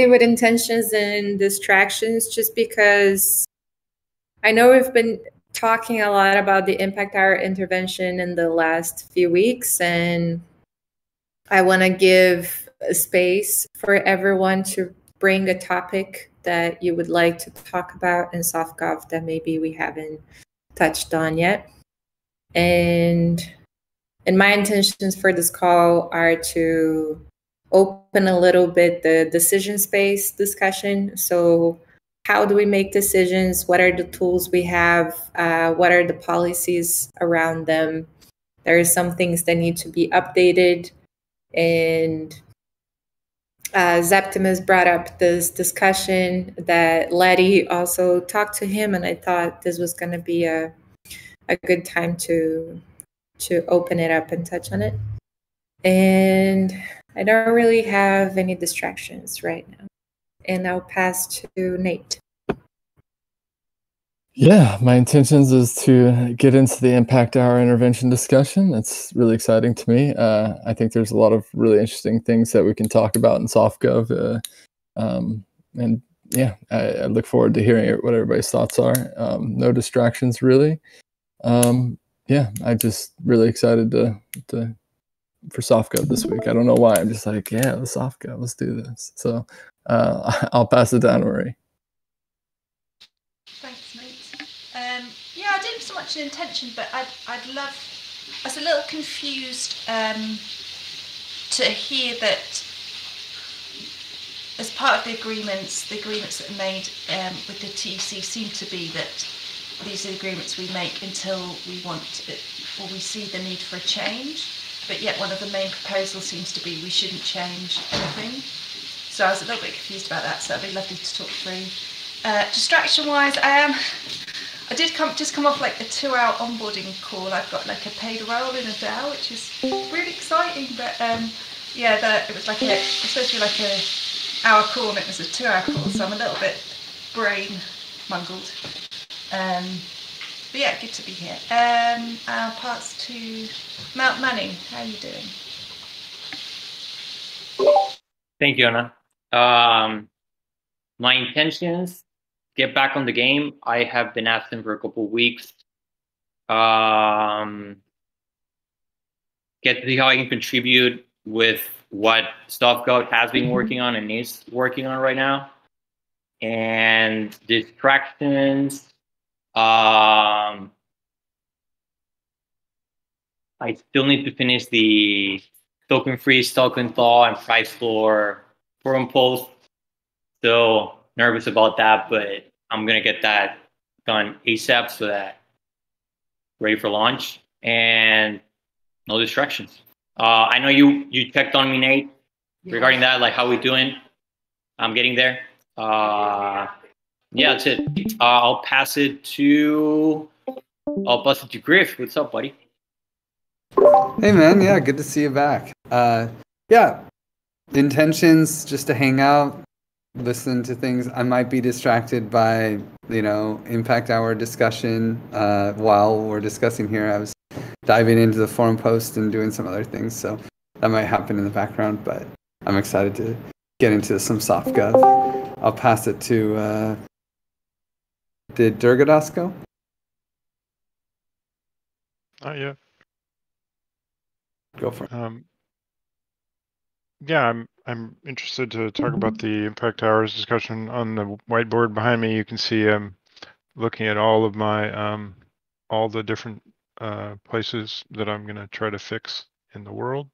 with intentions and distractions just because I know we've been talking a lot about the impact hour intervention in the last few weeks, and I want to give a space for everyone to bring a topic that you would like to talk about in SoftGov that maybe we haven't touched on yet. And my intentions for this call are to open a little bit the decision space discussion. So how do we make decisions? What are the tools we have? What are the policies around them? There are some things that need to be updated. And Zeptimus brought up this discussion that Letty also talked to him, and I thought this was going to be a good time to open it up and touch on it. And I don't really have any distractions right now. And I'll pass to Nate. Yeah, my intentions is to get into the impact hour intervention discussion. That's really exciting to me. I think there's a lot of really interesting things that we can talk about in SoftGov. And yeah, I look forward to hearing what everybody's thoughts are. No distractions, really. Yeah, I'm just really excited for SoftGov this week. I don't know why. I'm just like, yeah, the SoftGov, let's do this. So I'll pass it down to Marie. Thanks, mate. Yeah, I didn't so much an intention, but I'd love. I was a little confused to hear that as part of the agreements that are made with the TEC seem to be that these are the agreements we make until we want it, or we see the need for a change. But yet one of the main proposals seems to be we shouldn't change anything. So I was a little bit confused about that, so it'd be lovely to talk through. Distraction-wise, I did just come off like a 2-hour onboarding call. I've got like a paid role in Adele, which is really exciting. But yeah, it was like supposed to be like a hour call, and it was a 2-hour call, so I'm a little bit brain mungled. But yeah, good to be here. I'll pass to Mount Manning. How are you doing? Thank you, Anna. My intentions, get back on the game. I have been absent for a couple of weeks. Get to see how I can contribute with what SoftGov has been working on and is working on right now. And distractions, I still need to finish the token freeze, token thaw, and price floor forum post. Still nervous about that, but I'm gonna get that done ASAP so that ready for launch. And no distractions. I know you checked on me, Nate, regarding that, like how we doing. I'm getting there. Yeah, that's it. I'll pass it to Griff. What's up, buddy? Hey man, yeah, good to see you back. Yeah, intentions just to hang out, listen to things. I might be distracted by, impact hour discussion while we're discussing here. I was diving into the forum post and doing some other things, so that might happen in the background, but I'm excited to get into some SoftGov. I'll pass it to, did Durgadas go? Yeah. Go for it. Yeah, I'm interested to talk about the impact hours discussion. On the whiteboard behind me, you can see I'm looking at all of my all the different places that I'm going to try to fix in the world,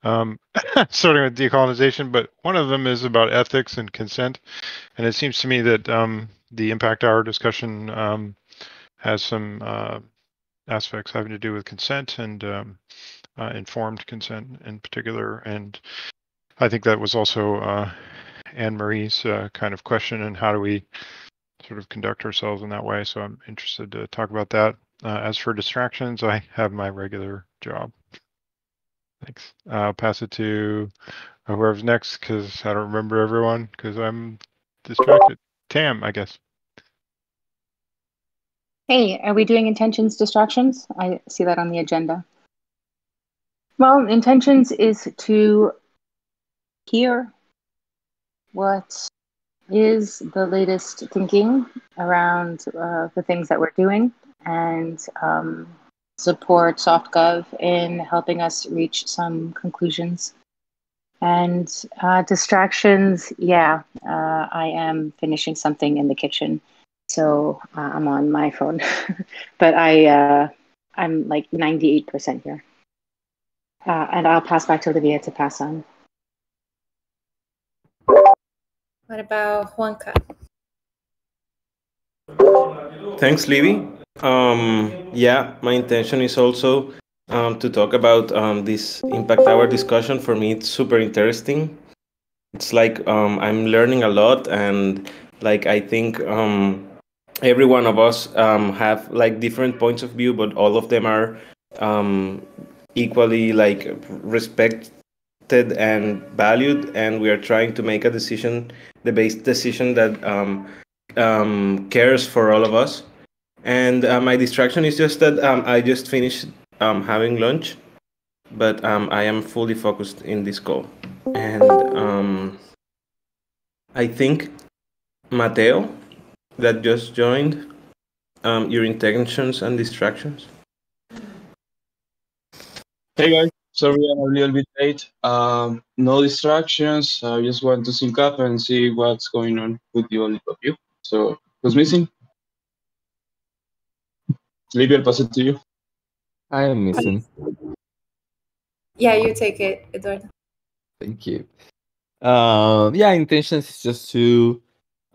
starting with decolonization. But one of them is about ethics and consent, and it seems to me that the impact hour discussion has some aspects having to do with consent and informed consent in particular. And I think that was also Anne-Marie's kind of question, and how do we sort of conduct ourselves in that way. So I'm interested to talk about that. As for distractions, I have my regular job. Thanks. I'll pass it to whoever's next, because I don't remember everyone because I'm distracted. Tam, I guess. Hey, are we doing intentions distractions? I see that on the agenda. Well, intentions is to hear what is the latest thinking around the things that we're doing and support SoftGov in helping us reach some conclusions. And distractions, I am finishing something in the kitchen, so I'm on my phone, but I'm like 98% here. And I'll pass back to Olivia to pass on. What about Juanca? Thanks, Livy. Yeah, my intention is also to talk about this impact hour discussion. For me, it's super interesting. It's like I'm learning a lot, and like I think every one of us have like different points of view, but all of them are equally like respected and valued, and we are trying to make a decision, the best decision that cares for all of us. And my distraction is just that I just finished having lunch, but I am fully focused in this call. And I think Mateo, that just joined, your intentions and distractions. Hey guys, sorry I'm a little bit late. No distractions. I just want to sync up and see what's going on with the all of you. So, who's missing? Livia, I'll pass it to you. I am missing. Yeah, you take it, Eduardo. Thank you. Yeah, intentions is just to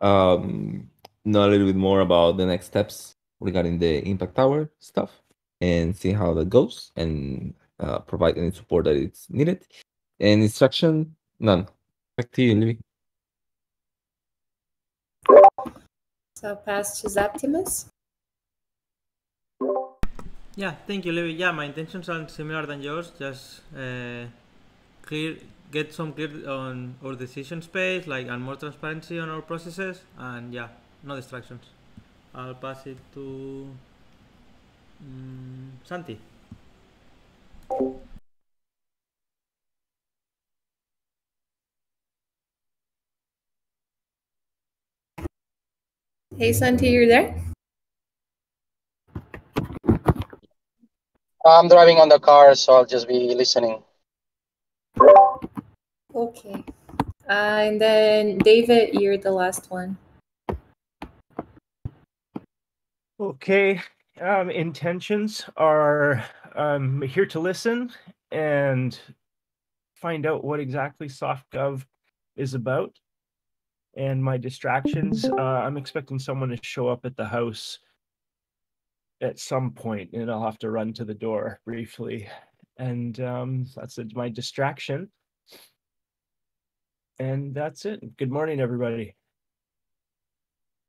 know a little bit more about the next steps regarding the Impact Tower stuff and see how that goes and provide any support that is needed. And instruction, none. Back to you, Livy. So pass to Zaptimus. Yeah, thank you, Livy. Yeah, my intentions are similar than yours. Just get some clear on our decision space, like, and more transparency on our processes, and yeah, no distractions. I'll pass it to Santi. Hey, Santi, you're there? I'm driving on the car, so I'll just be listening. Okay. And then David, you're the last one. Okay. Intentions are here to listen and find out what exactly SoftGov is about. And my distractions, I'm expecting someone to show up at the house at some point, and I'll have to run to the door briefly. And that's my distraction. And that's it. Good morning, everybody.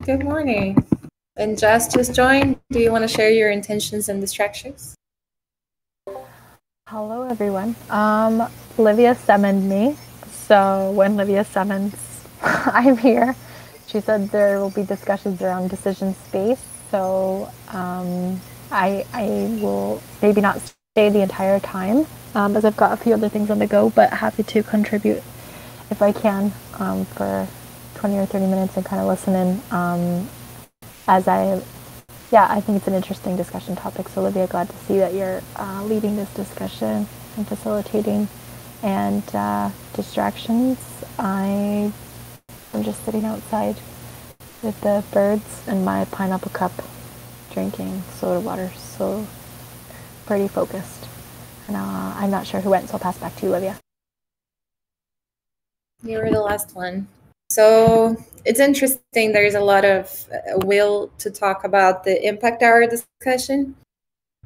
Good morning. And Jess just joined. Do you want to share your intentions and distractions? Hello, everyone. Livia summoned me. So when Livia summons, I'm here. She said there will be discussions around decision space. So I will maybe not stay the entire time as I've got a few other things on the go, but happy to contribute if I can for 20 or 30 minutes and kind of listen in I think it's an interesting discussion topic. So Olivia, glad to see that you're leading this discussion and facilitating. And distractions, I'm just sitting outside with the birds and my pineapple cup drinking soda water. So pretty focused. And I'm not sure who went, so I'll pass back to you, Olivia. You were the last one. So it's interesting. There's a lot of will to talk about the impact hour discussion.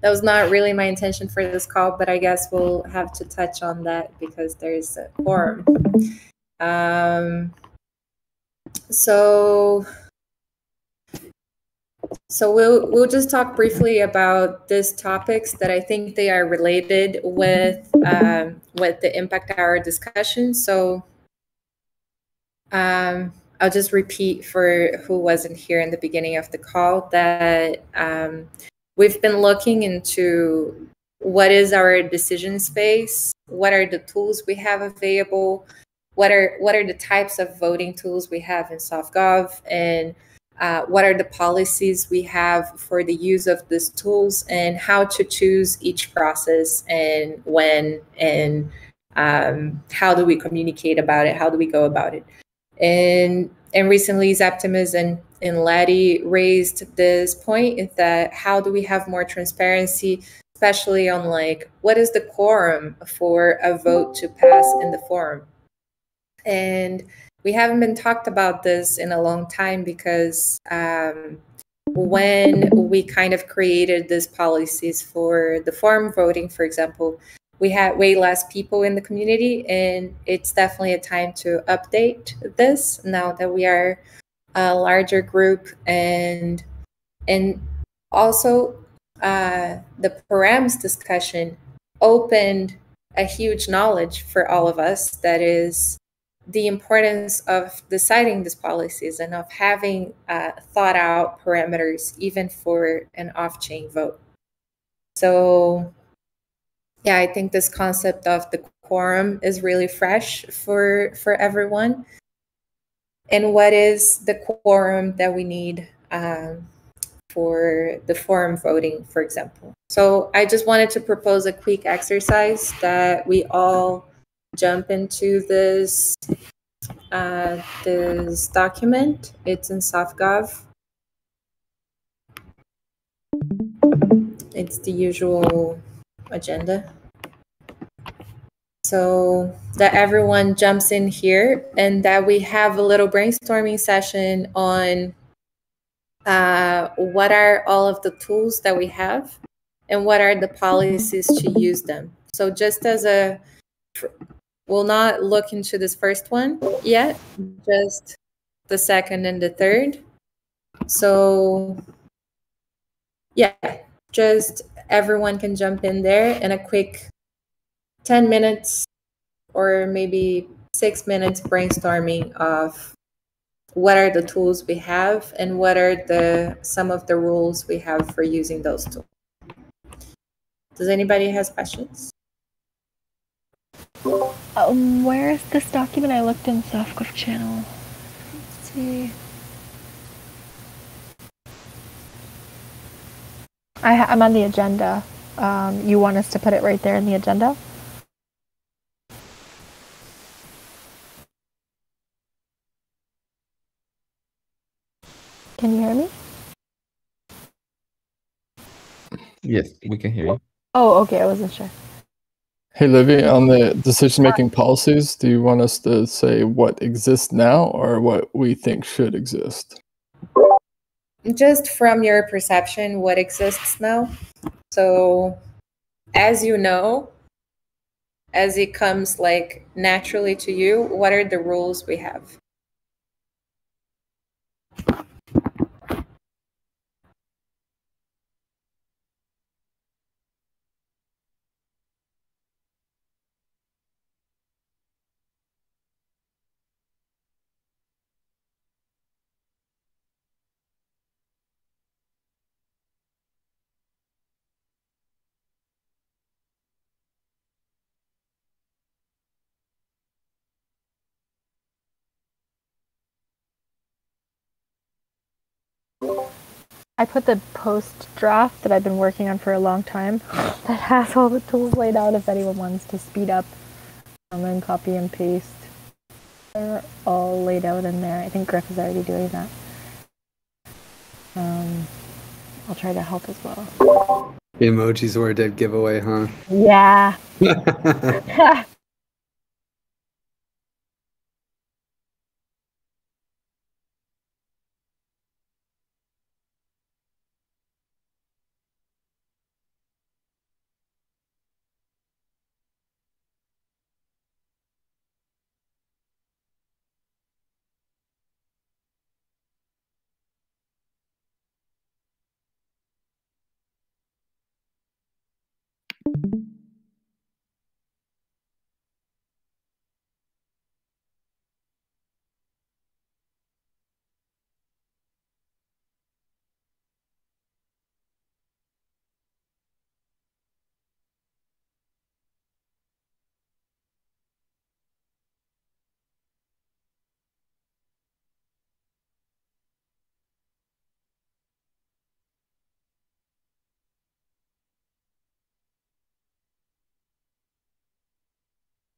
That was not really my intention for this call, but I guess we'll have to touch on that because there's a quorum. So we'll just talk briefly about these topics that I think they are related with the impact hour discussion. So I'll just repeat for who wasn't here in the beginning of the call that we've been looking into what is our decision space, what are the tools we have available, what are the types of voting tools we have in SoftGov, and what are the policies we have for the use of these tools, and how to choose each process, and when, and how do we communicate about it, how do we go about it. And recently Zeptimus and Laddie raised this point that how do we have more transparency, especially on like what is the quorum for a vote to pass in the forum. And we haven't been talked about this in a long time because when we kind of created these policies for the forum voting, for example, we had way less people in the community, and it's definitely a time to update this now that we are a larger group. And also the params discussion opened a huge knowledge for all of us, that is the importance of deciding these policies and of having thought out parameters even for an off-chain vote. So yeah, I think this concept of the quorum is really fresh for everyone. And what is the quorum that we need for the forum voting, for example? So I just wanted to propose a quick exercise that we all jump into this document. It's in SoftGov. It's the usual agenda. So that everyone jumps in here and that we have a little brainstorming session on what are all of the tools that we have and what are the policies to use them. So just as a, we'll not look into this first one yet, just the second and the third. So yeah, just everyone can jump in there in a quick 10 minutes or maybe 6 minutes brainstorming of what are the tools we have and what are some of the rules we have for using those tools. Does anybody has questions? Where is this document? I looked in SoftGov channel. Let's see. I'm on the agenda. You want us to put it right there in the agenda? Can you hear me? Yes, we can hear you. Oh, okay. I wasn't sure. Hey, Livy, on the decision-making policies, do you want us to say what exists now or what we think should exist? Just from your perception, what exists now. So as you know, as it comes like naturally to you, what are the rules we have? I put the post draft that I've been working on for a long time that has all the tools laid out if anyone wants to speed up and copy and paste. They're all laid out in there. I think Griff is already doing that. I'll try to help as well. The emojis were a dead giveaway, huh? Yeah.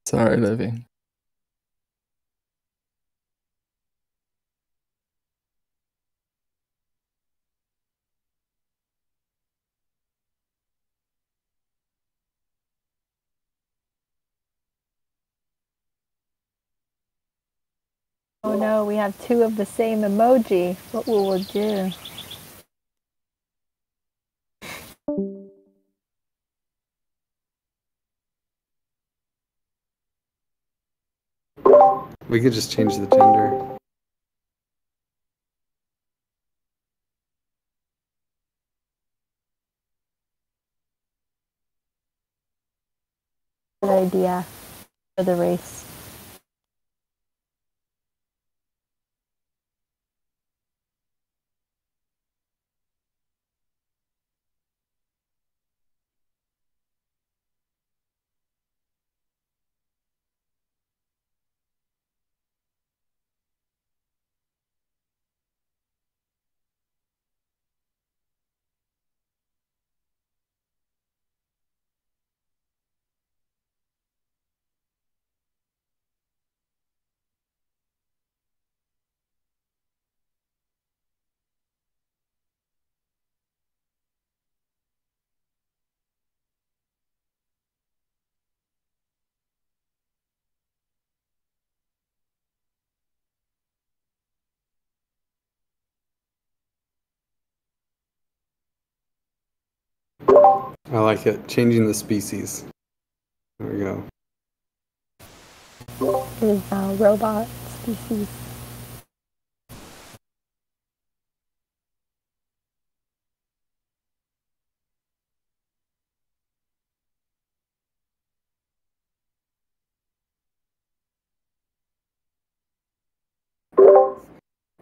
Sorry, Livy. Oh no, we have two of the same emoji. What will we do? We could just change the gender. Good idea for the race. I like it. Changing the species. There we go. It is now robot species.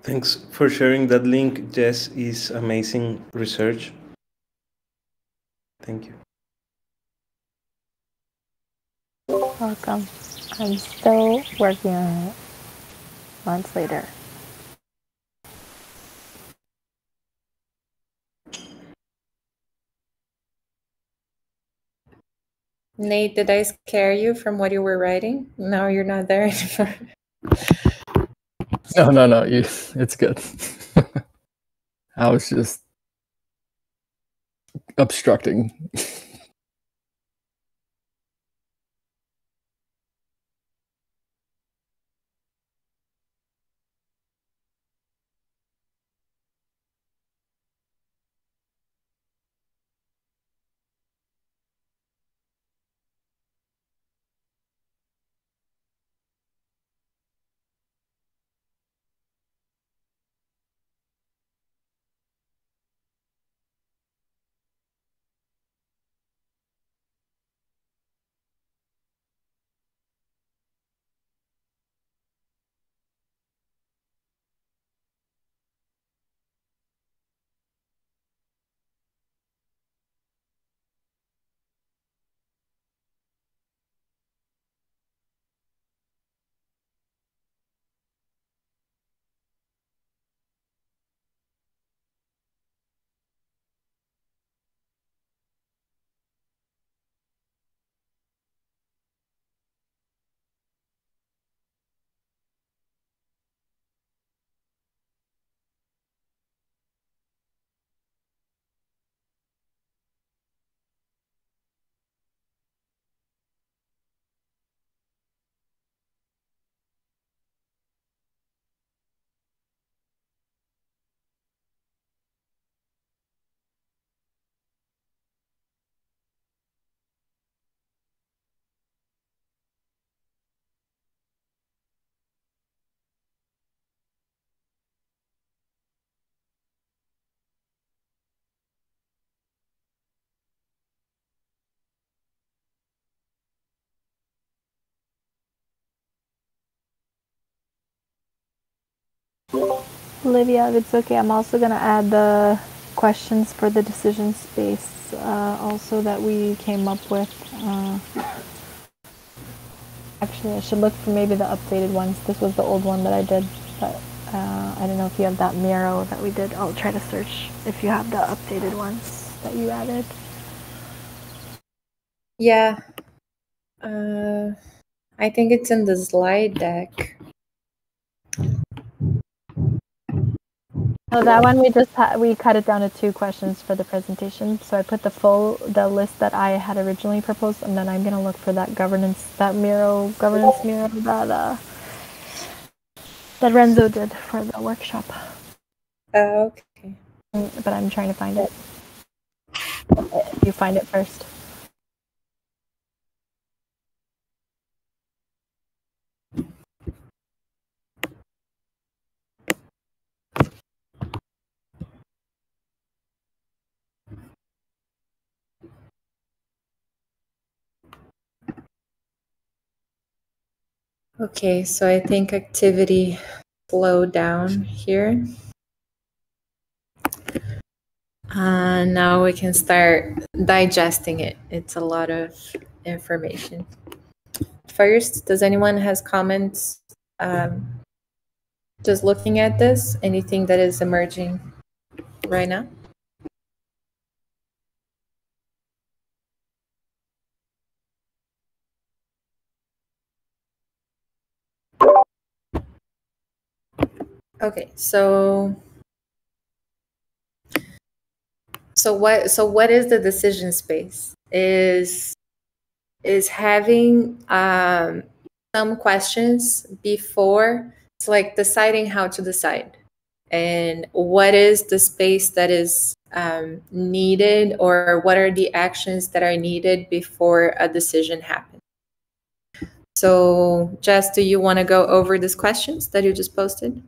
Thanks for sharing that link, Jess. Is amazing research. Thank you. Welcome. I'm still working on it. Months later. Nate, did I scare you from what you were writing? No, you're not there anymore. No. It's good. I was just obstructing. Olivia, if it's okay, I'm also going to add the questions for the decision space also that we came up with. Actually, I should look for maybe the updated ones. This was the old one that I did, but I don't know if you have that Miro that we did. I'll try to search if you have the updated ones that you added. Yeah. I think it's in the slide deck. Oh, that one we cut it down to 2 questions for the presentation. So I put the list that I had originally proposed, and then I'm gonna look for that governance Miro that Renzo did for the workshop. Oh, okay. But I'm trying to find it. You find it first. Okay, so I think activity slowed down here. Now we can start digesting it. It's a lot of information. First, does anyone has comments? Just looking at this, anything that is emerging right now? Okay, so what is the decision space? Is having some questions before, it's like deciding how to decide, and what is the space that is needed, or what are the actions that are needed before a decision happens. So Jess, do you want to go over these questions that you just posted?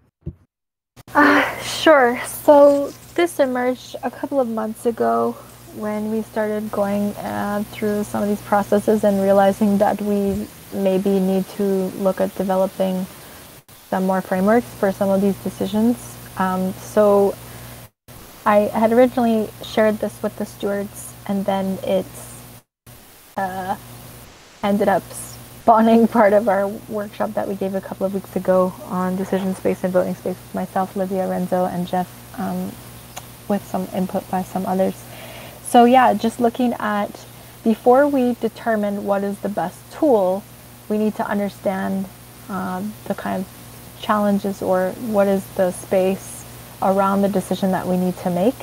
Sure. So this emerged a couple of months ago when we started going through some of these processes and realizing that we maybe need to look at developing some more frameworks for some of these decisions. So I had originally shared this with the stewards, and then it's ended up spawning part of our workshop that we gave a couple of weeks ago on decision space and voting space with myself, Livia, Renzo, and Jeff, with some input by some others. So yeah, just looking at, before we determine what is the best tool, we need to understand the kind of challenges, or what is the space around the decision that we need to make.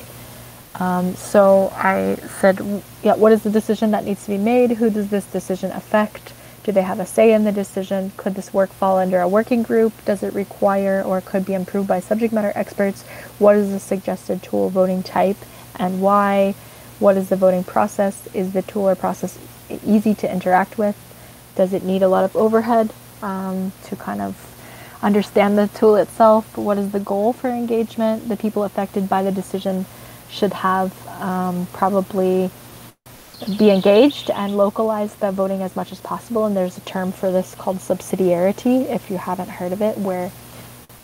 So I said, yeah, what is the decision that needs to be made? Who does this decision affect? Do they have a say in the decision? Could this work fall under a working group? Does it require or could be improved by subject matter experts? What is the suggested tool voting type and why? What is the voting process? Is the tool or process easy to interact with? Does it need a lot of overhead to kind of understand the tool itself? What is the goal for engagement? The people affected by the decision should have probably be engaged and localize the voting as much as possible. And there's a term for this called subsidiarity, if you haven't heard of it, where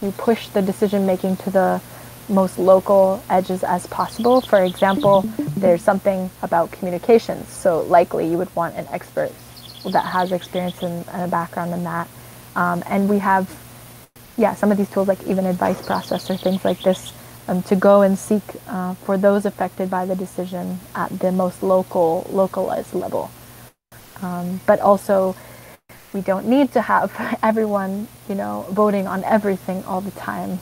you push the decision making to the most local edges as possible. For example, there's something about communications, so likely you would want an expert that has experience and a background in that. And we have, some of these tools, like even advice process or things like this, to go and seek for those affected by the decision at the most localized level. But also, we don't need to have everyone, voting on everything all the time.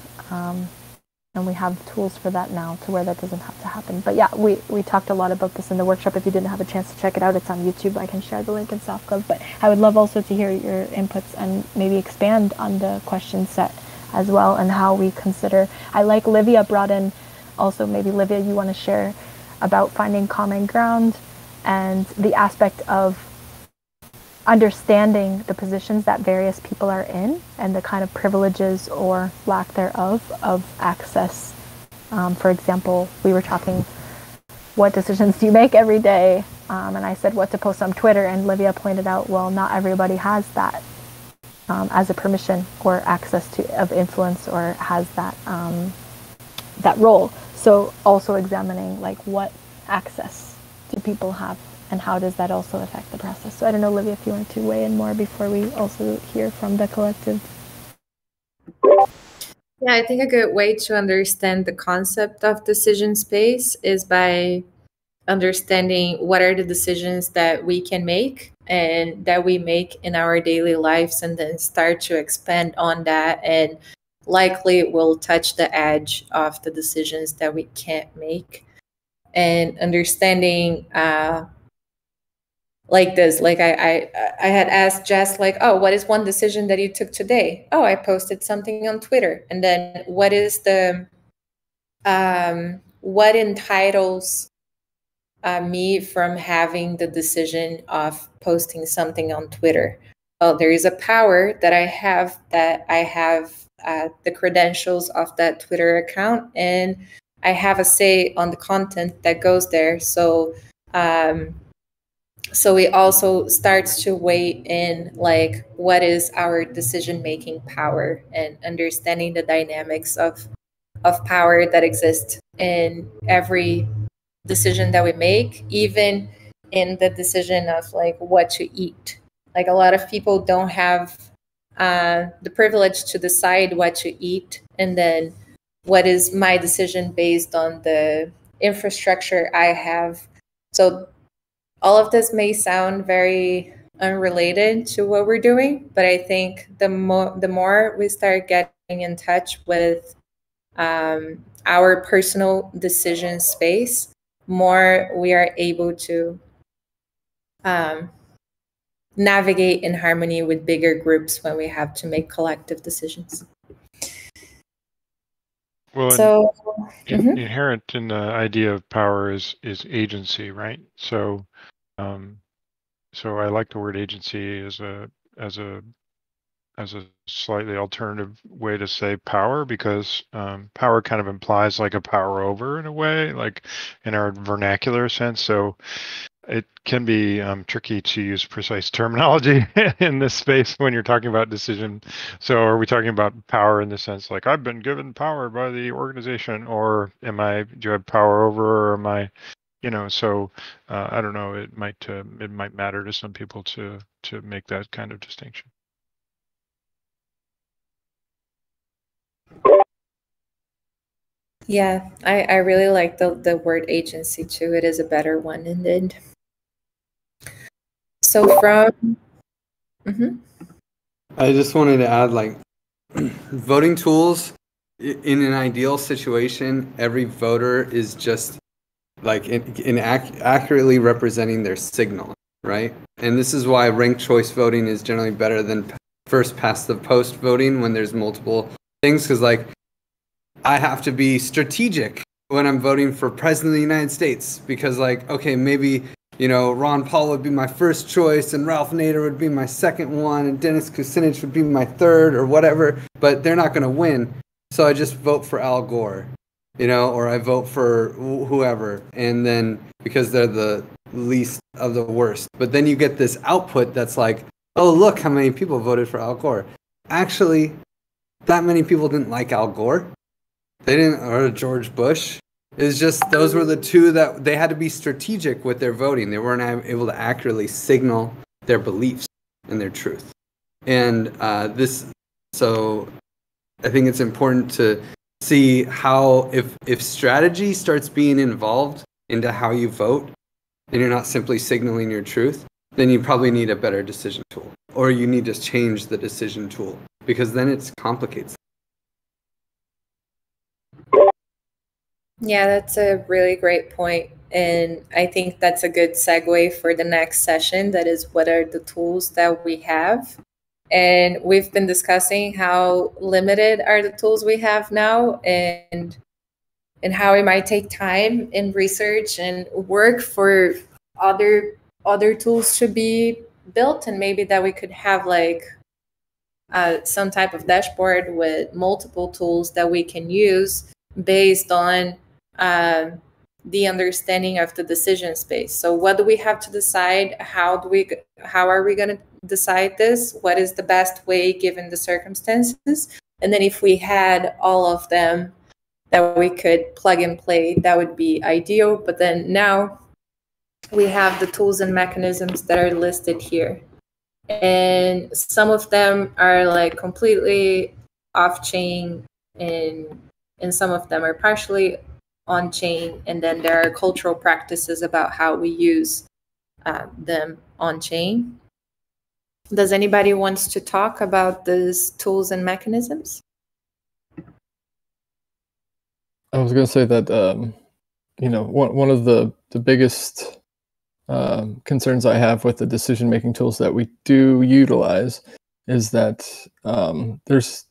And we have tools for that now to where that doesn't have to happen. But yeah, we talked a lot about this in the workshop. If you didn't have a chance to check it out, it's on YouTube. I can share the link in SoftGov. But I would love also to hear your inputs and maybe expand on the question set as well, and how we consider. I like Livia brought in also, maybe Livia, you want to share about finding common ground and the aspect of understanding the positions that various people are in and the kind of privileges or lack thereof of access. For example, we were talking, what decisions do you make every day? And I said what to post on Twitter, and Livia pointed out, well, not everybody has that as a permission or access of influence, or has that that role. So also examining, like, what access do people have, and how does that also affect the process? So I don't know, Livia, if you want to weigh in more before we also hear from the collective. Yeah, I think a good way to understand the concept of decision space is by understanding what are the decisions that we can make and that we make in our daily lives, and then start to expand on that, and likely will touch the edge of the decisions that we can't make. And understanding like this, like I had asked Jess, like, oh, what is one decision that you took today? Oh, I posted something on Twitter. And then what is the what entitles me from having the decision of posting something on Twitter? Well, there is a power that I have the credentials of that Twitter account, and I have a say on the content that goes there. So so it also starts to weigh in, like, what is our decision-making power, and understanding the dynamics of power that exist in every decision that we make, even in the decision of like what to eat. Like, a lot of people don't have the privilege to decide what to eat, and then what is my decision based on the infrastructure I have. So all of this may sound very unrelated to what we're doing, but I think the more we start getting in touch with our personal decision space, more we are able to navigate in harmony with bigger groups when we have to make collective decisions. Well, so inherent in the idea of power is agency, right? So so I like the word agency as a slightly alternative way to say power, because power kind of implies like a power over, in a way, like in our vernacular sense. So it can be tricky to use precise terminology in this space when you're talking about decision. So are we talking about power in the sense like I've been given power by the organization, or do I have power over, or am I, so I don't know, it might matter to some people to make that kind of distinction. Yeah, I really like the word agency too. It is a better one indeed. So from I just wanted to add, like, voting tools, in an ideal situation, every voter is just like accurately representing their signal, right? And this is why ranked choice voting is generally better than first past the post voting when there's multiple things, because like I have to be strategic when I'm voting for president of the United States, because like, okay, maybe Ron Paul would be my first choice, and Ralph Nader would be my second one, and Dennis Kucinich would be my third, or whatever, but they're not going to win. So I just vote for Al Gore, or I vote for whoever, and then because they're the least of the worst. But then you get this output that's like, oh, look how many people voted for Al Gore. Actually, that many people didn't like Al Gore. They didn't, or George Bush. It's just those were the two that they had to be strategic with their voting. They weren't able to accurately signal their beliefs and their truth. And so I think it's important to see how, if strategy starts being involved into how you vote, and you're not simply signaling your truth, then you probably need a better decision tool, or you need to change the decision tool, because then it complicates. Yeah, that's a really great point. And I think that's a good segue for the next session. That is, what are the tools that we have? And we've been discussing how limited are the tools we have now, and how it might take time and research and work for other tools to be built. And maybe that we could have like some type of dashboard with multiple tools that we can use based on the understanding of the decision space. So what do we have to decide? How are we going to decide this? What is the best way given the circumstances? And then if we had all of them that we could plug and play, that would be ideal. But then now we have the tools and mechanisms that are listed here. And some of them are like completely off chain, and some of them are partially on chain, and then there are cultural practices about how we use them on chain. Does anybody wants to talk about these tools and mechanisms? I was going to say that one of the biggest concerns I have with the decision-making tools that we do utilize is that there's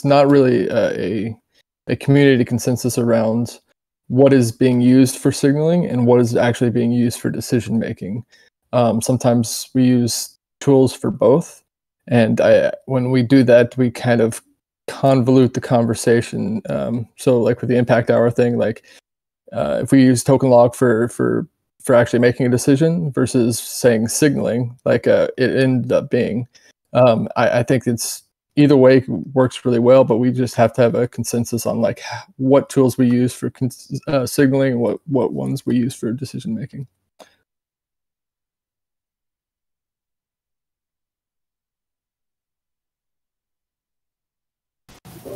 not really a community consensus around what is being used for signaling and what is actually being used for decision-making. Sometimes we use tools for both, and when we do that, we kind of convolute the conversation. So like with the impact hour thing, like if we use token log for actually making a decision versus saying signaling, like it ended up being, I think it's either way works really well, but we just have to have a consensus on like what tools we use for signaling and what ones we use for decision making.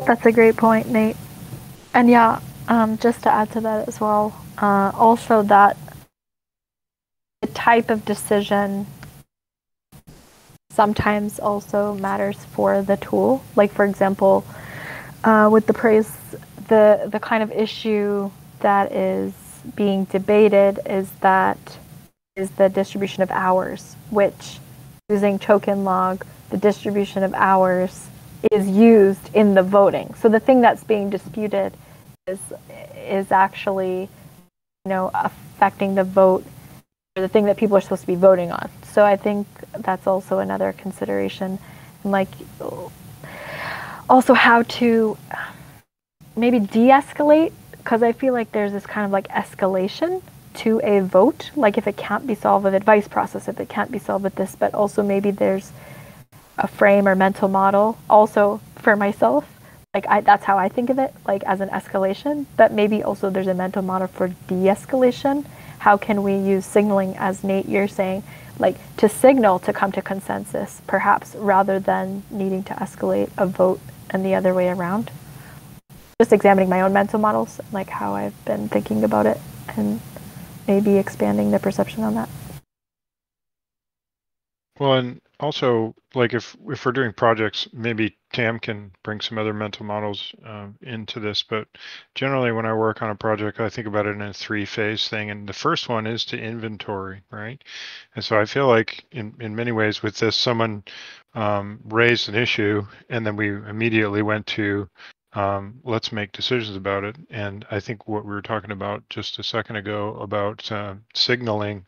That's a great point, Nate. And yeah, just to add to that as well, also that the type of decision sometimes also matters for the tool. Like for example, with the praise, the kind of issue that is being debated is the distribution of hours, which using token log, the distribution of hours is used in the voting. So the thing that's being disputed is actually, affecting the vote, or the thing that people are supposed to be voting on. So I think that's also another consideration, and like also how to maybe de-escalate, because I feel like there's this kind of like escalation to a vote, like if it can't be solved with advice process, if it can't be solved with this, but also maybe there's a frame or mental model also for myself, like that's how I think of it, like as an escalation, but maybe also there's a mental model for de-escalation. How can we use signaling, as Nate, you're saying, like to signal to come to consensus, perhaps, rather than needing to escalate a vote and the other way around? Just examining my own mental models, like how I've been thinking about it, and maybe expanding the perception on that. Well, and also, like if we're doing projects, maybe Tam can bring some other mental models into this. But generally, when I work on a project, I think about it in a 3-phase thing. And the first one is to inventory, right? And so I feel like in many ways with this, someone raised an issue, and then we immediately went to let's make decisions about it. And I think what we were talking about just a second ago about signaling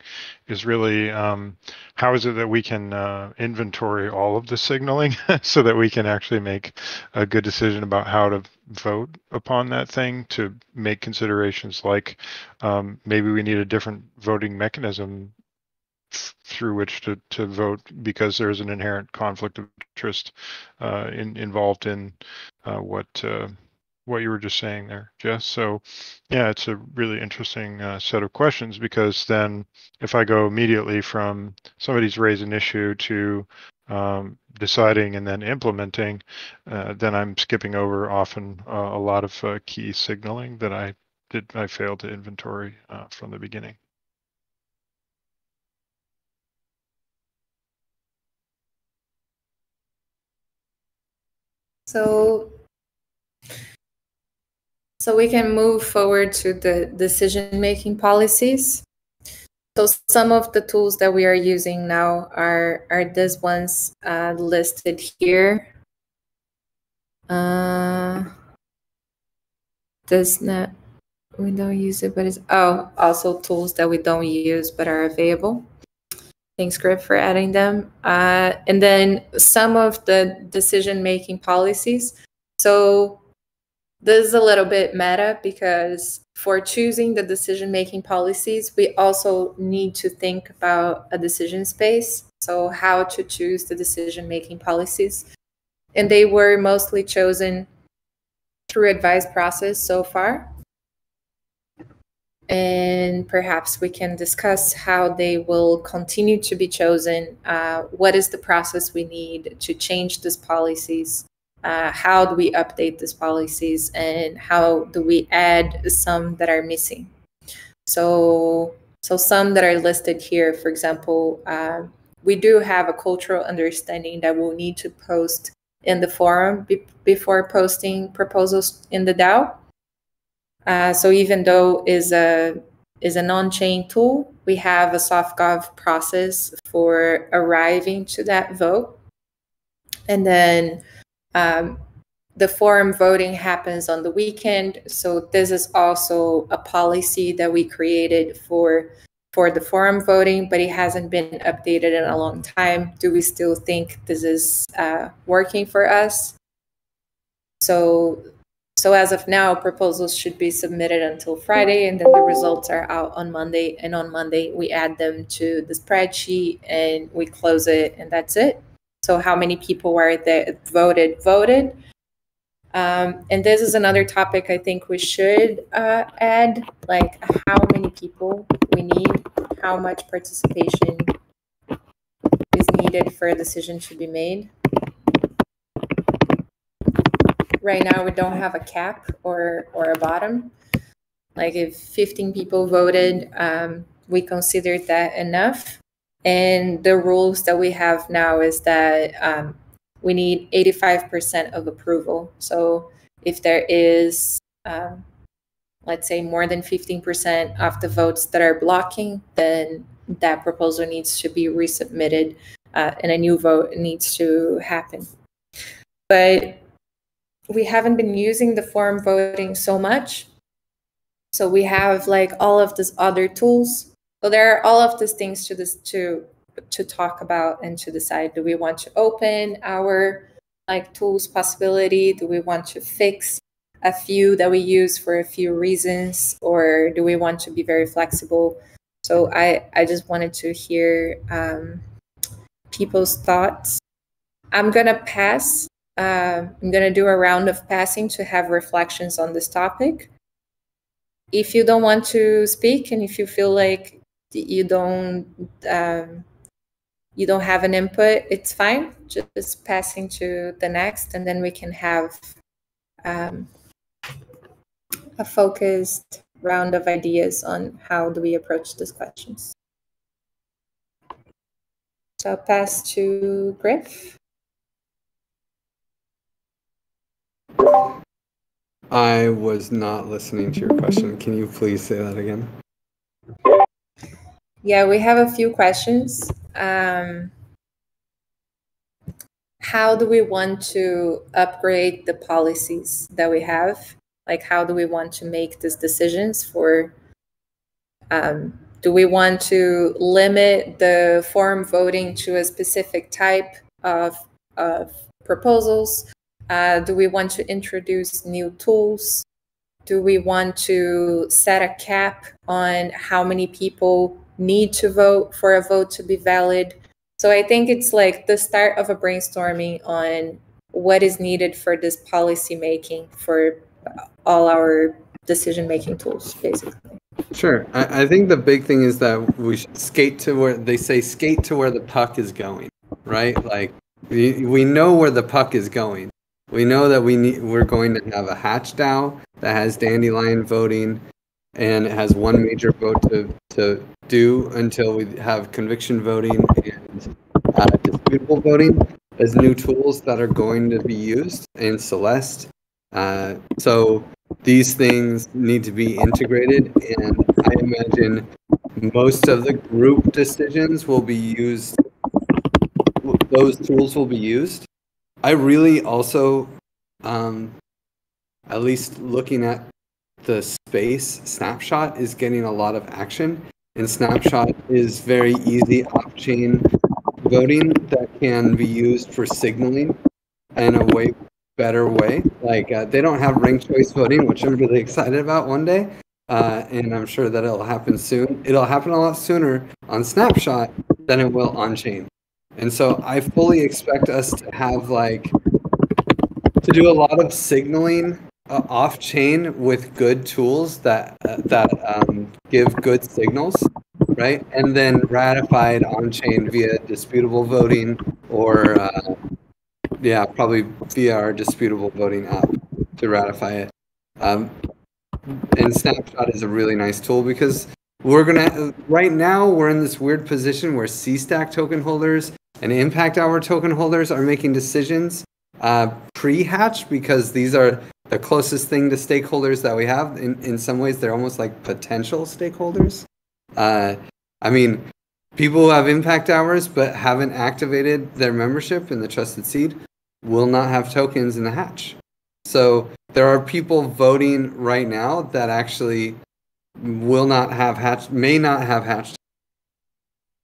is really how is it that we can inventory all of the signaling so that we can actually make a good decision about how to vote upon that thing, to make considerations like maybe we need a different voting mechanism through which to vote because there's an inherent conflict of interest involved in what you were just saying there, Jess. So yeah, it's a really interesting set of questions, because then if I go immediately from somebody's raised an issue to deciding and then implementing, then I'm skipping over often a lot of key signaling that I failed to inventory from the beginning. So we can move forward to the decision-making policies. So some of the tools that we are using now are these ones listed here. We don't use it, but it's also tools that we don't use but are available. Thanks, Griff, for adding them. And then some of the decision-making policies. So this is a little bit meta, because for choosing the decision-making policies, we also need to think about a decision space. So how to choose the decision-making policies. And they were mostly chosen through advice process so far. And perhaps we can discuss how they will continue to be chosen. What is the process we need to change these policies how do we update these policies and how do we add some that are missing. So some that are listed here, for example, we do have a cultural understanding that we'll need to post in the forum before posting proposals in the DAO. So even though is an on-chain tool, we have a SoftGov process for arriving to that vote. And then the forum voting happens on the weekend. So this is also a policy that we created for the forum voting, but it hasn't been updated in a long time. Do we still think this is working for us? So as of now, proposals should be submitted until Friday, and then the results are out on Monday. And on Monday, we add them to the spreadsheet and we close it, and that's it. So how many people were there voted. And this is another topic I think we should add, like how many people we need, how much participation is needed for a decision to be made. Right now, we don't have a cap or a bottom. Like if 15 people voted, we considered that enough. And the rules that we have now is that we need 85% of approval. So if there is, let's say, more than 15% of the votes that are blocking, then that proposal needs to be resubmitted and a new vote needs to happen. But we haven't been using the forum voting so much. So we have like all of these other tools. So there are all of these things to talk about and to decide. Do we want to open our like tools possibility? Do we want to fix a few that we use for a few reasons? Or do we want to be very flexible? So I just wanted to hear people's thoughts. I'm gonna pass. I'm gonna do a round of passing to have reflections on this topic. If you don't want to speak and if you feel like you don't have an input, it's fine. Just passing to the next, and then we can have a focused round of ideas on how do we approach these questions. So I'll pass to Griff. I was not listening to your question. Can you please say that again? Yeah, we have a few questions. How do we want to upgrade the policies that we have? Like, how do we want to make these decisions for, do we want to limit the forum voting to a specific type of proposals? Do we want to introduce new tools? Do we want to set a cap on how many people need to vote for a vote to be valid? So I think it's like the start of a brainstorming on what is needed for this policy making for all our decision-making tools, basically. Sure. I think the big thing is that we should skate to where they say skate to where the puck is going, right? Like we know where the puck is going. We know that we're going to have a hatch DAO that has dandelion voting, and it has one major vote to do until we have conviction voting and disputable voting as new tools that are going to be used in Celeste. So these things need to be integrated, and I imagine most of the group decisions will be used. Those tools will be used. I really also, at least looking at the space, Snapshot is getting a lot of action, and Snapshot is very easy off-chain voting that can be used for signaling in a way better way. Like they don't have ranked choice voting, which I'm really excited about one day, and I'm sure that it'll happen soon. It'll happen a lot sooner on Snapshot than it will on chain. And so I fully expect us to have to do a lot of signaling off chain with good tools that give good signals, right? And then ratified on chain via disputable voting or yeah, probably via our disputable voting app to ratify it. And Snapshot is a really nice tool because right now we're in this weird position where CStack token holders and Impact Hour token holders are making decisions pre-hatch, because these are the closest thing to stakeholders that we have. In some ways, they're almost like potential stakeholders. I mean, people who have Impact Hours but haven't activated their membership in the Trusted Seed will not have tokens in the hatch. So there are people voting right now that actually will not have hatched, may not have hatched.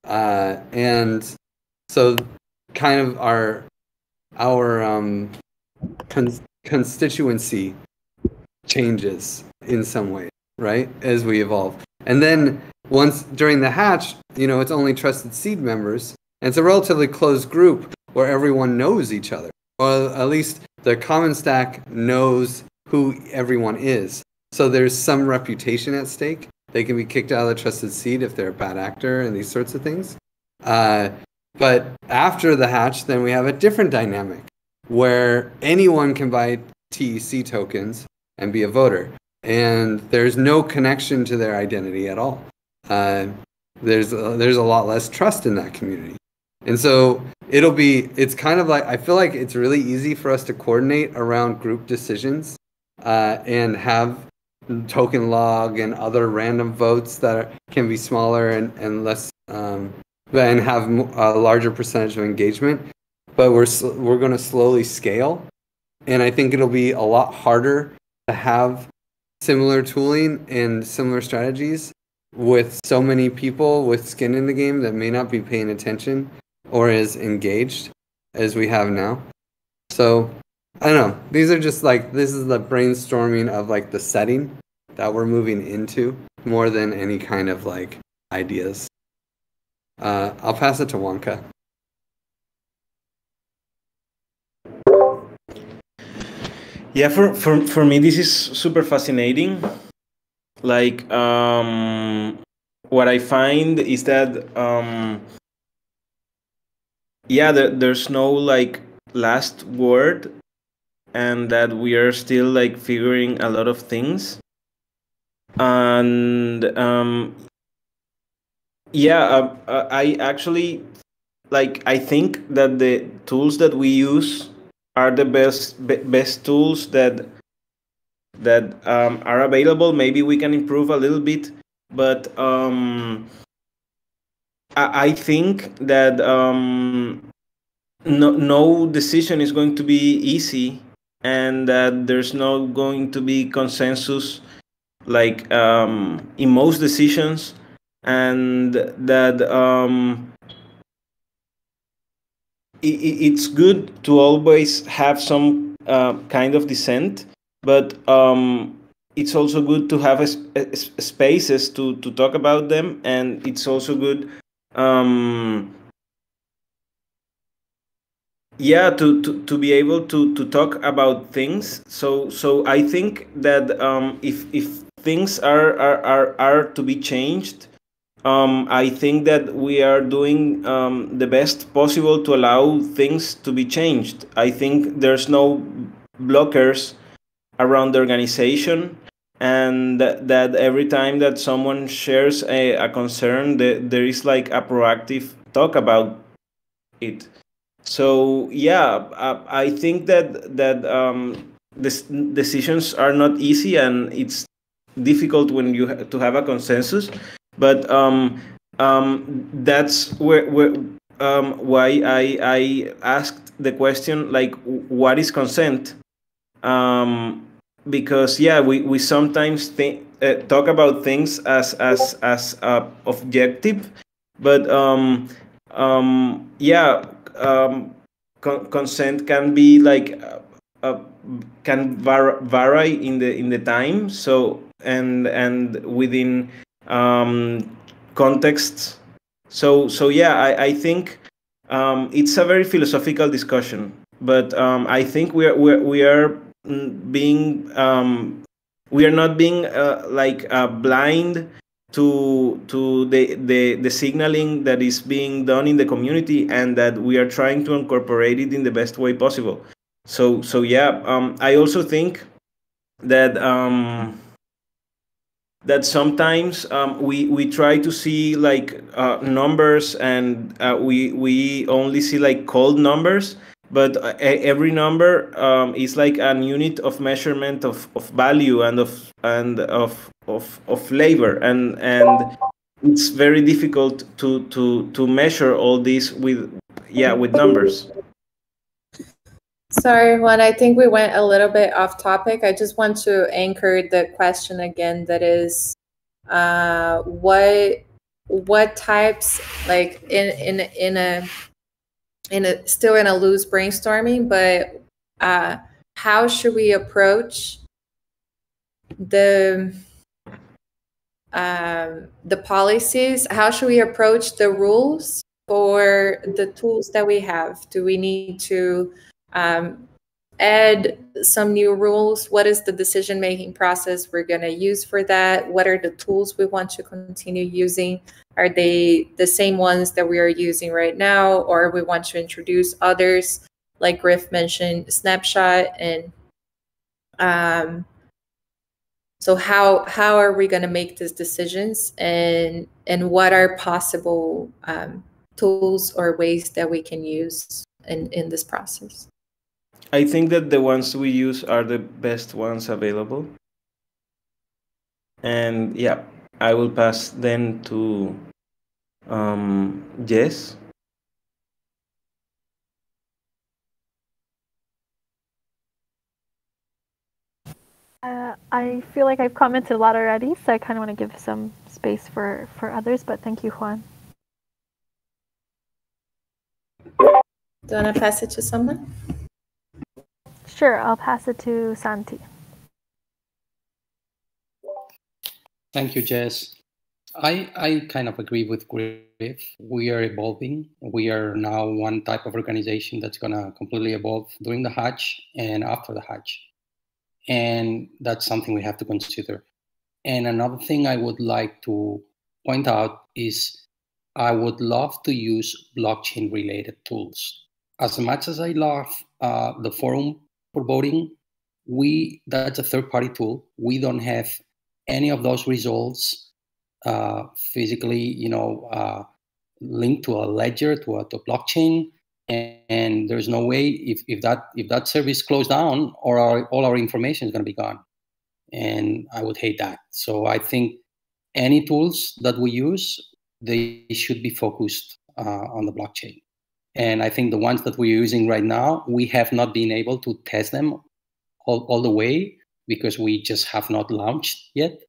And so kind of our constituency changes in some way, right, as we evolve. And then once during the hatch, it's only Trusted Seed members, and it's a relatively closed group where everyone knows each other, or at least the common stack knows who everyone is. So there's some reputation at stake. They can be kicked out of the Trusted Seed if they're a bad actor and these sorts of things. But after the hatch, then we have a different dynamic where anyone can buy TEC tokens and be a voter. And there's no connection to their identity at all. There's a lot less trust in that community. And so it's kind of like, I feel like it's really easy for us to coordinate around group decisions and have token log and other random votes that can be smaller and less, and have a larger percentage of engagement. But we're going to slowly scale. And I think it'll be a lot harder to have similar tooling and similar strategies with so many people with skin in the game that may not be paying attention or as engaged as we have now. So I don't know. These are just this is the brainstorming of the setting that we're moving into more than any kind of ideas. I'll pass it to Wonka. Yeah, for me this is super fascinating. What I find is that there's no last word, and that we are still figuring a lot of things. And I actually I think that the tools that we use are the best tools that are available. Maybe we can improve a little bit, but I think that no decision is going to be easy, and that there's not going to be consensus in most decisions, and that it's good to always have some kind of dissent, but it's also good to have spaces to talk about them, and it's also good to be able to talk about things. So I think that if things are to be changed, I think that we are doing the best possible to allow things to be changed. I think there's no blockers around the organization, and that every time that someone shares a concern, there is a proactive talk about it. So I think that this decisions are not easy, and it's difficult when you to have a consensus. But that's why I asked the question, what is consent? Because we sometimes talk about things as objective, but consent can be can vary in the time. So and within contexts. So I think it's a very philosophical discussion, but I think we are being we are not being blind to the signaling that is being done in the community, and that we are trying to incorporate it in the best way possible. So yeah, I also think that that sometimes we try to see like numbers, and we only see like cold numbers, but every number is like an unit of measurement of value and of labor, and it's very difficult to measure all this with numbers. Sorry, Juan, I think we went a little bit off topic. I just want to anchor the question again, that is, what types, like in a still in a loose brainstorming, but how should we approach the policies? How should we approach the rules for the tools that we have? Do we need to add some new rules? What is the decision-making process we're going to use for that? What are the tools we want to continue using? Are they the same ones that we are using right now, or we want to introduce others, like Griff mentioned, Snapshot? And so how are we going to make these decisions, and what are possible tools or ways that we can use in this process? I think that the ones we use are the best ones available. And yeah, I will pass then to Jess. I feel like I've commented a lot already, so I kind of want to give some space for others, but thank you, Juan. Do you want to pass it to someone? Sure, I'll pass it to Santi. Thank you, Jess. I kind of agree with Griff. We are evolving. We are now one type of organization that's going to completely evolve during the Hatch and after the Hatch. And that's something we have to consider. And another thing I would like to point out is I would love to use blockchain-related tools. As much as I love the forum for voting, that's a third-party tool. We don't have any of those results physically, linked to a ledger, to a blockchain, and there's no way if that service closed down, or all our information is going to be gone, and I would hate that. So I think any tools that we use, they should be focused on the blockchain. And I think the ones that we're using right now, we have not been able to test them all the way because we just have not launched yet.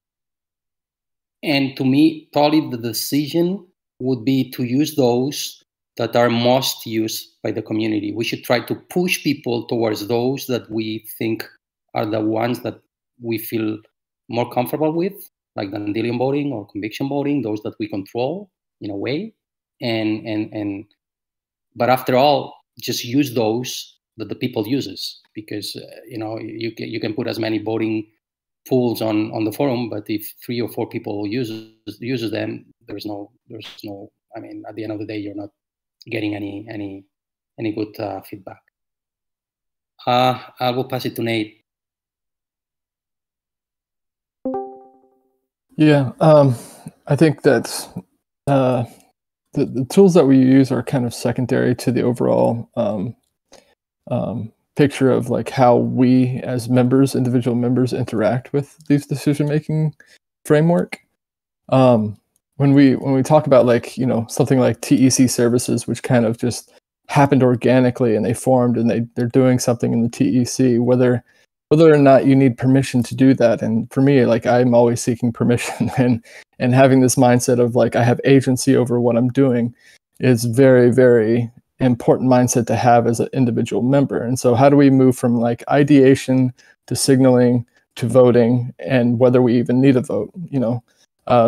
And to me, probably the decision would be to use those that are most used by the community. We should try to push people towards those that we think are the ones that we feel more comfortable with, like Dandelion voting or conviction voting, those that we control in a way. But after all, just use those that the people uses, because you can put as many voting tools on the forum, but if 3 or 4 people uses them, there's no. I mean, at the end of the day, you're not getting any good feedback. I will pass it to Nate. Yeah, I think that the tools that we use are kind of secondary to the overall picture of like how we as members, individual members, interact with these decision-making framework. When we talk about like, something like TEC services, which kind of just happened organically and they formed and they're doing something in the TEC, whether or not you need permission to do that. And for me, like, I'm always seeking permission and having this mindset of like, I have agency over what I'm doing is very, very important mindset to have as an individual member. And so how do we move from like ideation to signaling to voting, and whether we even need a vote?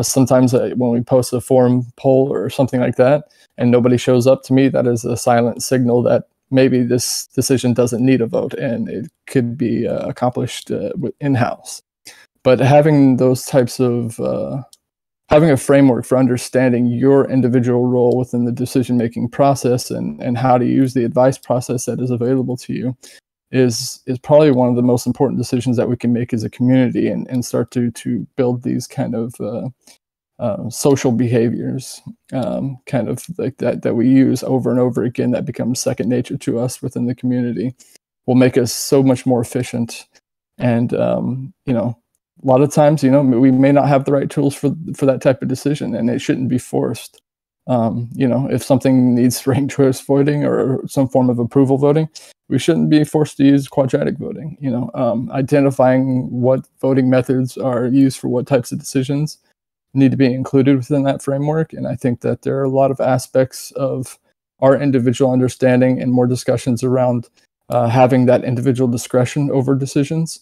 Sometimes when we post a forum poll or something like that and nobody shows up to me, that is a silent signal that maybe this decision doesn't need a vote and it could be accomplished in-house. But having those types of having a framework for understanding your individual role within the decision-making process and how to use the advice process that is available to you is probably one of the most important decisions that we can make as a community, and start to build these kind of social behaviors, kind of like that we use over and over again, that becomes second nature to us within the community, will make us so much more efficient. And a lot of times, we may not have the right tools for that type of decision, and it shouldn't be forced. If something needs ranked choice voting or some form of approval voting, we shouldn't be forced to use quadratic voting. Identifying what voting methods are used for what types of decisions need to be included within that framework. And I think that there are a lot of aspects of our individual understanding and more discussions around having that individual discretion over decisions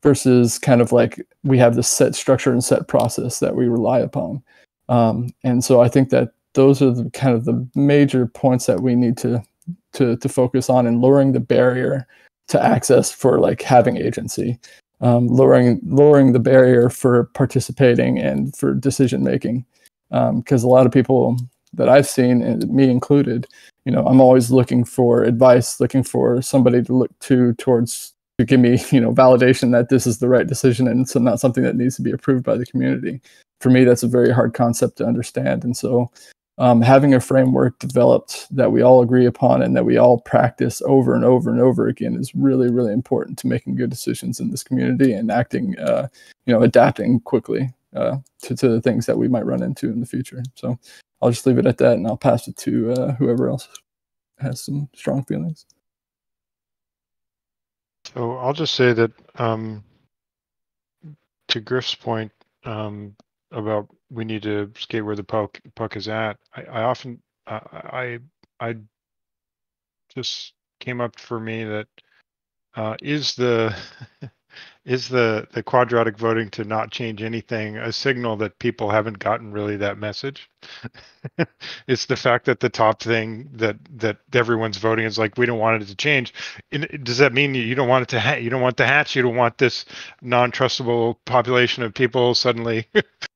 versus kind of like we have this set structure and set process that we rely upon. And so I think that those are the kind of the major points that we need to focus on, in lowering the barrier to access for like having agency, lowering the barrier for participating and for decision making. Because a lot of people that I've seen, and me included, I'm always looking for advice, looking for somebody to look to give me, validation that this is the right decision, and it's not something that needs to be approved by the community. For me, that's a very hard concept to understand. And so having a framework developed that we all agree upon and that we all practice over and over and over again is really, really important to making good decisions in this community and acting, adapting quickly to the things that we might run into in the future. So I'll just leave it at that, and I'll pass it to whoever else has some strong feelings. So I'll just say that to Griff's point about we need to skate where the puck is at, I just came up for me that is the quadratic voting to not change anything a signal that people haven't gotten really that message? It's the fact that the top thing that everyone's voting is like, we don't want it to change. Does that mean you don't want it to you don't want the hatch? You don't want this non-trustable population of people suddenly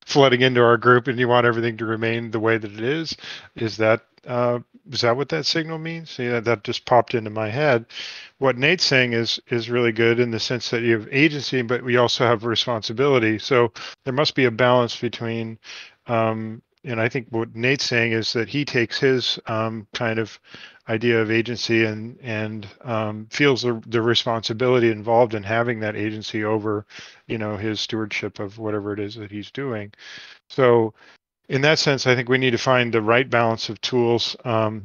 flooding into our group, and you want everything to remain the way that it is? Is that what that signal means? That just popped into my head. What Nate's saying is really good in the sense that you have agency, but we also have responsibility. So there must be a balance between, and I think what Nate's saying is that he takes his kind of idea of agency and feels the responsibility involved in having that agency over, his stewardship of whatever it is that he's doing. So in that sense, I think we need to find the right balance of tools, to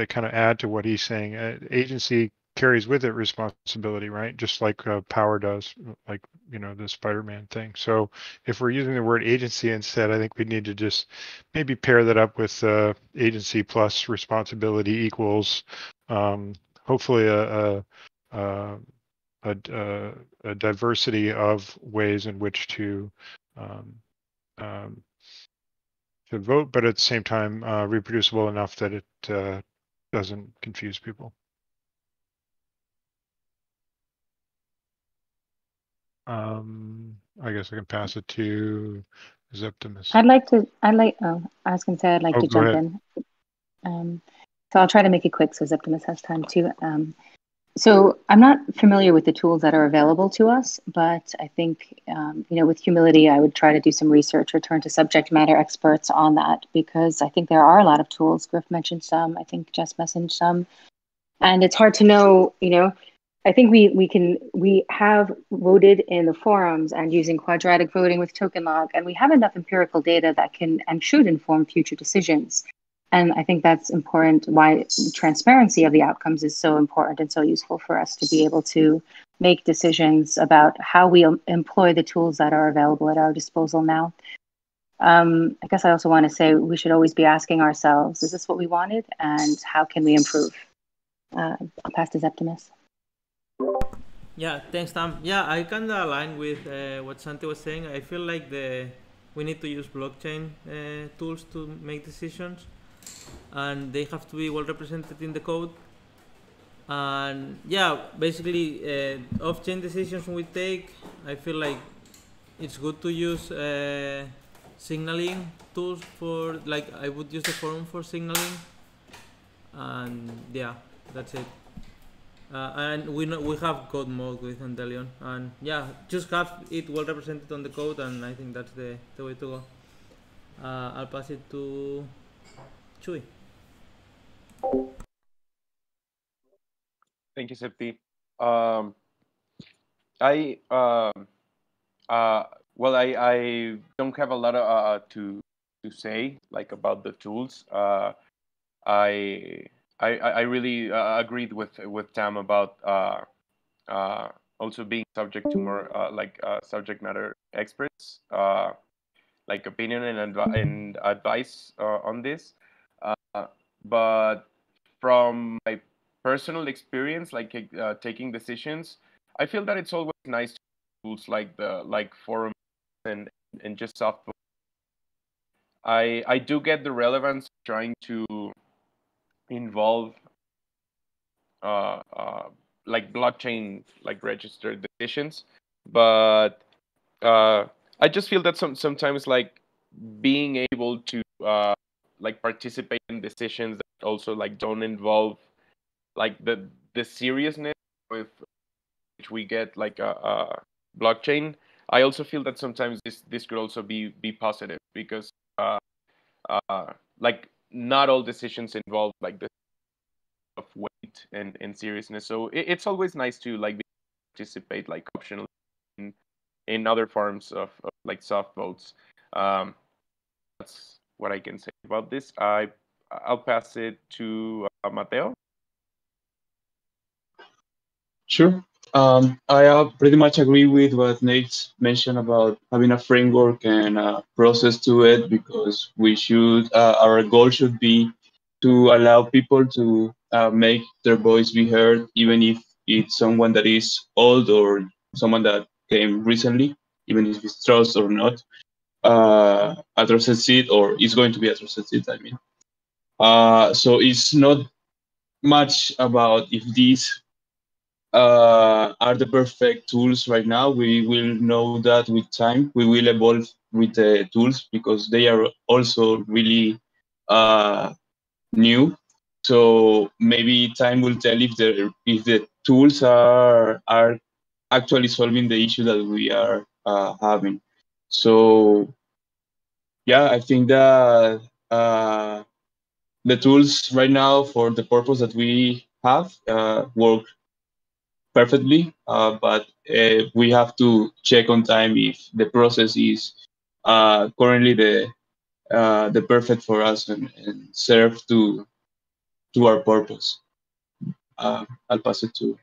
kind of add to what he's saying. Agency carries with it responsibility, right? Just like power does, like, the Spider-Man thing. So if we're using the word agency instead, I think we need to just maybe pair that up with agency plus responsibility equals hopefully a diversity of ways in which to vote, but at the same time reproducible enough that it doesn't confuse people. I guess I can pass it to Zeptimus. I was going to say I'd like to jump in. So I'll try to make it quick so Zeptimus has time too. So I'm not familiar with the tools that are available to us, but I think, with humility, I would try to do some research or turn to subject matter experts on that, because I think there are a lot of tools. Griff mentioned some, I think Jess mentioned some, and it's hard to know, I think we have voted in the forums and using quadratic voting with token log, and we have enough empirical data that can and should inform future decisions. And I think that's important, why transparency of the outcomes is so important and so useful for us to be able to make decisions about how we employ the tools that are available at our disposal now. I guess I also want to say we should always be asking ourselves, is this what we wanted? And how can we improve? I'll pass to Zeptimus. Yeah, thanks, Tam. Yeah, I kind of align with what Santi was saying. I feel like we need to use blockchain tools to make decisions, and they have to be well represented in the code. And yeah, basically off-chain decisions we take, I feel like it's good to use signaling tools for, like, I would use the forum for signaling, and yeah, that's it. And we have code mode with Endelion, and yeah, just have it well represented on the code, and I think that's the way to go. I'll pass it to Chuy. Thank you, Septi. I don't have a lot to say like about the tools. I really agreed with Tam about also being subject to more subject matter experts like opinion and advice on this. But from my personal experience, like taking decisions, I feel that it's always nice to use tools like forums and just software. I do get the relevance of trying to involve like blockchain like registered decisions, but I just feel that sometimes like being able to like participate in decisions that also like don't involve like the seriousness with which we get like a blockchain. I also feel that sometimes this could also be positive because like not all decisions involve like the of weight and seriousness. So it's always nice to like participate like optionally in other forms of like soft votes. That's what I can say about this. I'll pass it to Mateo. Sure. I pretty much agree with what Nate mentioned about having a framework and a process to it, because we should, our goal should be to allow people to make their voice be heard, even if it's someone that is old or someone that came recently, even if it's trust or not, a trusted seat, or is going to be a trusted seat, I mean. So it's not much about if these are the perfect tools right now. We will know that with time. We will evolve with the tools because they are also really new. So maybe time will tell if the tools are actually solving the issue that we are having. So yeah, I think that the tools right now for the purpose that we have work perfectly, but we have to check on time if the process is currently the perfect for us and serve to our purpose. I'll pass it to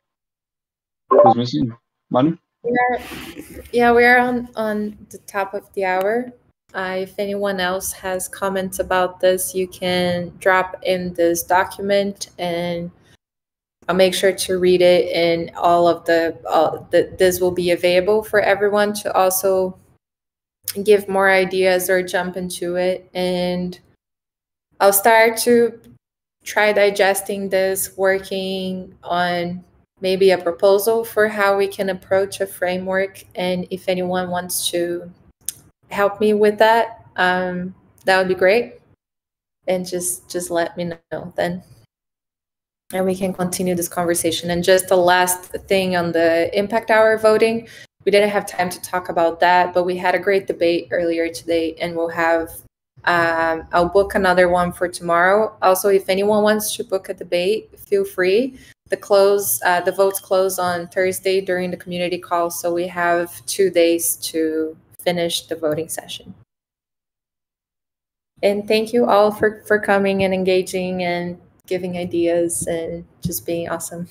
who's missing, Manu. We are on the top of the hour. If anyone else has comments about this, you can drop in this document, and I'll make sure to read it. And all of this will be available for everyone to also give more ideas or jump into it. And I'll start to try digesting this, working on maybe a proposal for how we can approach a framework. And if anyone wants to help me with that, that would be great. And just let me know then. And we can continue this conversation. And just the last thing on the impact hour voting, we didn't have time to talk about that, but we had a great debate earlier today, and we'll have, I'll book another one for tomorrow. Also, if anyone wants to book a debate, feel free. The votes close on Thursday during the community call, so we have 2 days to finish the voting session. And thank you all for coming and engaging and giving ideas and just being awesome.